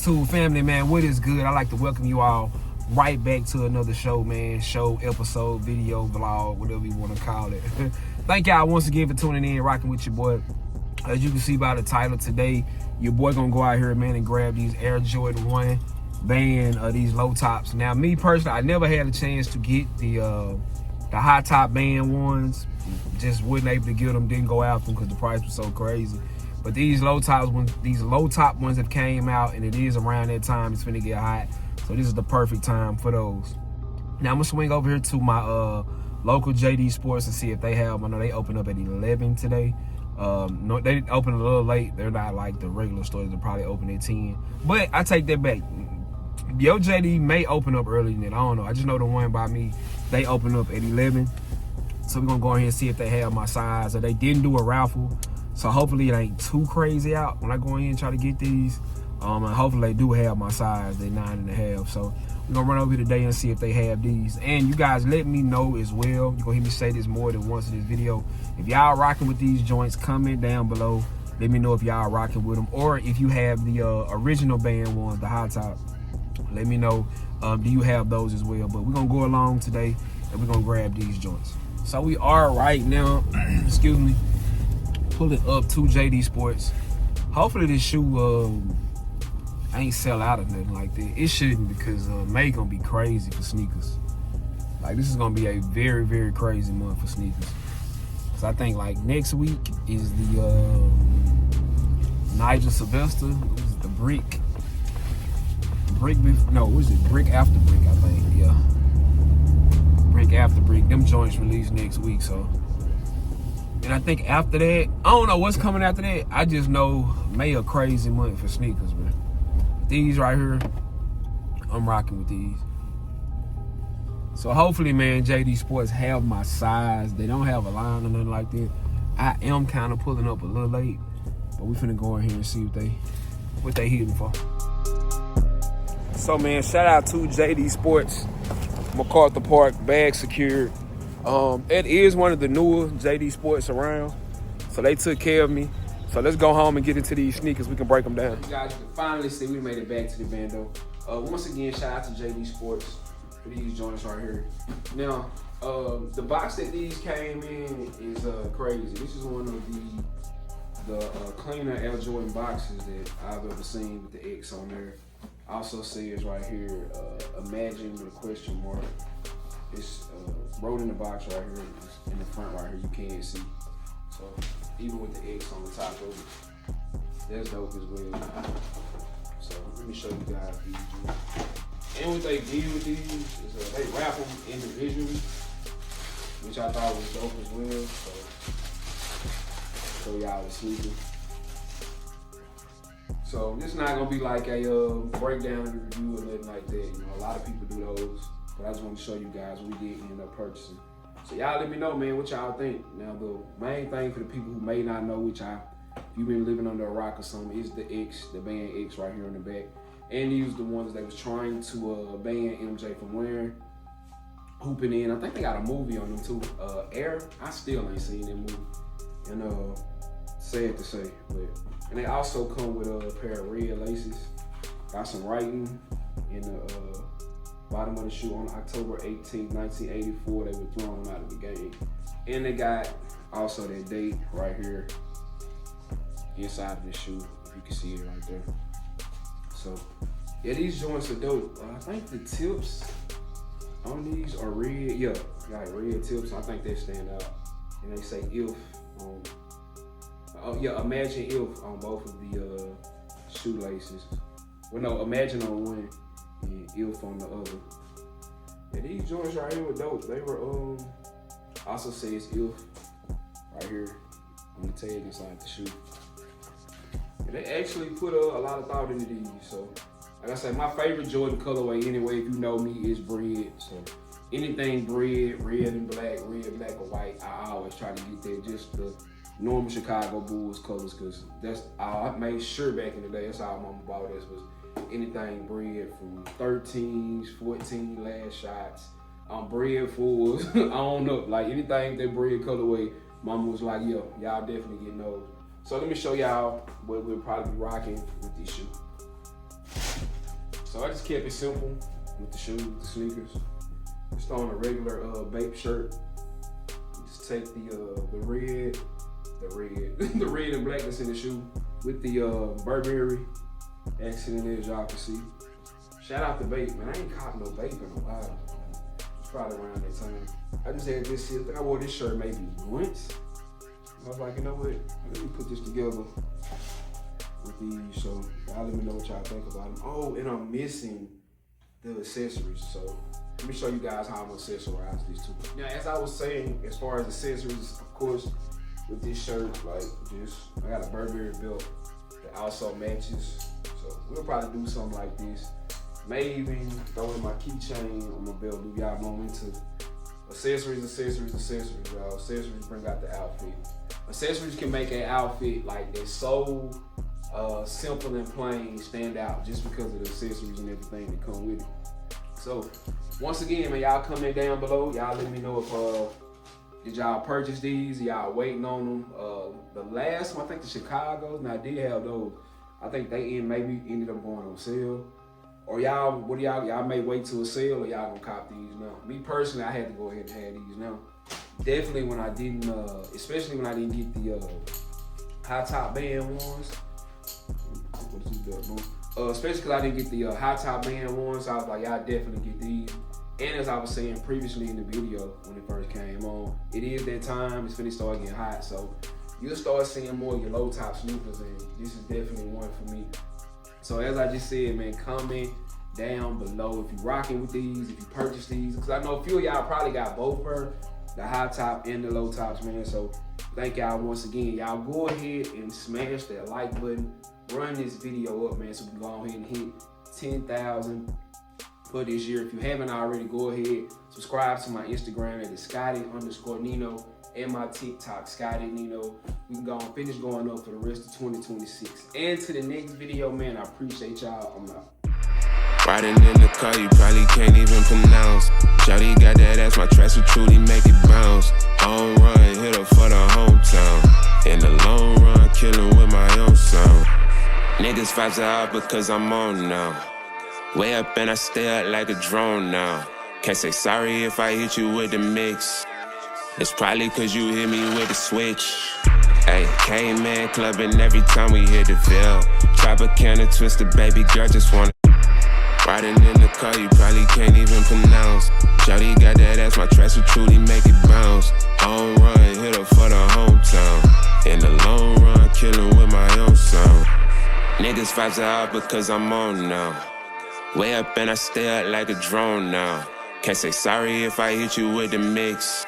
YouTube family, man, what is good? I'd like to welcome you all right back to another show, man. Show, episode, video, vlog, whatever you want to call it. Thank y'all once again for tuning in, rocking with your boy. As you can see by the title today, your boy gonna go out here, man, and grab these Air Jordan 1 band, these low tops. Now, me personally, I never had a chance to get the high top band ones. Just wasn't able to get them, didn't go after them because the price was so crazy. But these low top ones have came out, and it is around that time it's finna get hot. So this is the perfect time for those. Now I'm gonna swing over here to my local JD Sports and see if they have. I know they open up at 11 today. No, they open a little late. They're not like the regular stores. They're probably open at 10. But I take that back. Your JD may open up earlier than that. I don't know. I just know the one by me, they open up at 11. So we're gonna go ahead and see if they have my size. Or they didn't do a raffle. So hopefully it ain't too crazy out when I go in and try to get these. And hopefully they do have my size. They're 9.5. So we're gonna run over here today and see if they have these. And you guys let me know as well. You're gonna hear me say this more than once in this video. If y'all rocking with these joints, comment down below. Let me know if y'all rocking with them. Or if you have the original band ones, the high top, let me know. Do you have those as well? But we're gonna go along today and we're gonna grab these joints. So we are right now, excuse me, pulling up to JD Sports. Hopefully this shoe ain't sell out or nothing like that. It shouldn't, because May gonna be crazy for sneakers. Like, this is gonna be a very, very crazy month for sneakers. So I think like next week is the Nigel Sylvester, the brick after brick, I think, yeah. Brick after brick, them joints release next week, so. And I think after that, I don't know what's coming after that. I just know May a crazy month for sneakers, man. These right here, I'm rocking with these. So hopefully, man, JD Sports have my size. They don't have a line or nothing like that. I am kind of pulling up a little late, but we finna go in here and see what they hitting for. So, man, shout out to JD Sports, MacArthur Park, bag secured. It is one of the newer JD Sports around, so they took care of me. So let's go home and get into these sneakers. We can break them down. You guys can finally see we made it back to the bando. Once again, shout out to JD Sports for these joints right here. Now, the box that these came in is crazy. This is one of the cleaner Air Jordan boxes that I've ever seen with the X on there. Also says right here, imagine with a question mark. It's wrote in the box right here, in the front right here, you can't see. So even with the X on the top of it, that's dope as well. So let me show you guys these joints. And what they did with these is they wrap them individually, which I thought was dope as well. So show y'all the sneaker. So this is not gonna be like a breakdown and review or nothing like that. You know, a lot of people do those, but I just want to show you guys what we did end up purchasing. So y'all let me know, man, what y'all think. Now, the main thing for the people who may not know, which if you've been living under a rock or something, is the X, the band X right here on the back. And these are the ones that was trying to ban MJ from wearing, hooping in. I think they got a movie on them too. Air, I still ain't seen that movie. And sad to say, but. And they also come with a pair of red laces. Got some writing in the bottom of the shoe. On October 18, 1984, they were thrown out of the game. And they got also that date right here inside of the shoe, if you can see it right there. So, yeah, these joints are dope. I think the tips on these are red. Yeah, got red tips. I think they stand out. And they say if on. Yeah, imagine if on both of the shoelaces. Well, no, imagine on one and if on the other. And these joints right here were dope. They were also says if right here on the tag inside the shoe. And they actually put a lot of thought into these. So, like I said, my favorite Jordan colorway anyway, if you know me, is bread. So anything bread, red and black, red, black, or white, I always try to get that, just the normal Chicago Bulls colors, because that's all I made sure back in the day. That's all Mama bought us, was anything bread from 13s, 14 last shots, bread fulls. I don't know, like anything that bread colorway, Mama was like, yo, y'all definitely getting those. So let me show y'all what we'll probably be rocking with these shoes. So I just kept it simple with the shoes, the sneakers. Just on a regular Bape shirt. Just take the red and black that's in the shoe with the Burberry accent in there, as y'all can see. Shout out to Bape, man. I ain't caught no Bape in a while. It's probably around that time. I just had this shit. I think I wore this shirt maybe once. I was like, you know what? Let me put this together with these. So y'all let me know what y'all think about them. Oh, and I'm missing the accessories. So let me show you guys how I'm gonna accessorize these two. Now, as I was saying, as far as accessories, of course, with this shirt, like I got a Burberry belt that also matches. So we'll probably do something like this. May even throw in my keychain on my belt. Do y'all know I'm into accessories, y'all. Accessories bring out the outfit. Accessories can make an outfit like that's so simple and plain stand out just because of the accessories and everything that come with it. So once again, man, y'all comment down below. Y'all let me know if did y'all purchase these? Y'all waiting on them? The last one, I think the Chicago's. Now I did have those. I think they maybe ended up going on sale. Or y'all, what do y'all may wait till a sale, or y'all gonna cop these now? Me personally, I had to go ahead and have these now. Definitely when I didn't, especially when I didn't get the high top band ones. Especially because I didn't get the high top band ones, I was like, y'all definitely get these. And as I was saying previously in the video when it first came on, it is that time. It's finna start getting hot, so you'll start seeing more of your low top sneakers, and this is definitely one for me. So as I just said, man, comment down below if you're rocking with these, if you purchase these, because I know a few of y'all probably got both the high top and the low tops, man. So thank y'all once again. Y'all go ahead and smash that like button, run this video up, man, so we can go ahead and hit 10,000 for this year. If you haven't already, go ahead, subscribe to my Instagram at Scotty_Nino and my TikTok, Scotty Nino. We can go and finish going up for the rest of 2026. And to the next video, man, I appreciate y'all. I'm out. Riding in the car, you probably can't even pronounce. Shawty got that ass, my tracks will truly make it bounce. Home run, hit her for the hometown. In the long run, killing with my own sound. Niggas vibes are out because I'm on now. Way up and I stay up like a drone now. Can't say sorry if I hit you with the mix. It's probably cause you hit me with the switch. Hey, K-Man clubbing every time we hit the Ville. Chop a can of Twister, baby girl, just wanna. Riding in the car, you probably can't even pronounce. Shawty got that ass, my tracks will truly make it bounce. Home run, hit her for the hometown. In the long run, killing with my own sound. Niggas vibes are out because I'm on now. Way up and I stay up like a drone now. Can't say sorry if I hit you with the mix.